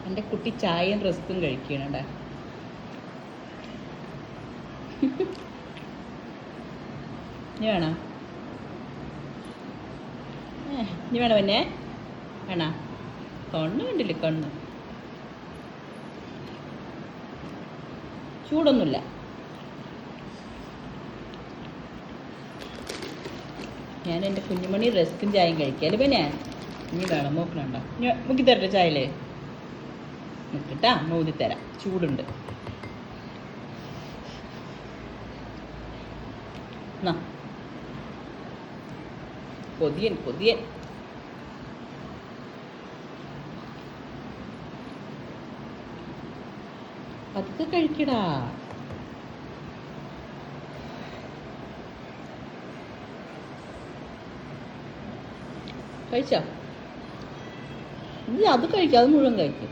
എൻ്റെ കുട്ടി ചായയും റസ്ക്കും കഴിക്കണണ്ട. ഇനി വേണോ? ഇനി വേണോ പിന്നെ? വേണോ? കണ്ണ് കണ്ടില്ലേ? കണ്ണ് ചൂടൊന്നുമില്ല. ഞാൻ എൻ്റെ കുഞ്ഞുമണി റസ്ക്കും ചായയും കഴിക്കാല് പിന്നെ. ഇനി വേണം നോക്കണണ്ട. മുക്കി തരട്ടെ ചായയിലേ? നിൽക്കട്ടാ, നൂതി തരാം. ചൂടുണ്ട്. എന്നാ കൊതിയൻ കൊതിയൻ. പതുക്കെ കഴിക്കടാ. കഴിച്ചോ? നീ അത് കഴിക്കാം, അത് മുഴുവൻ കഴിക്കും.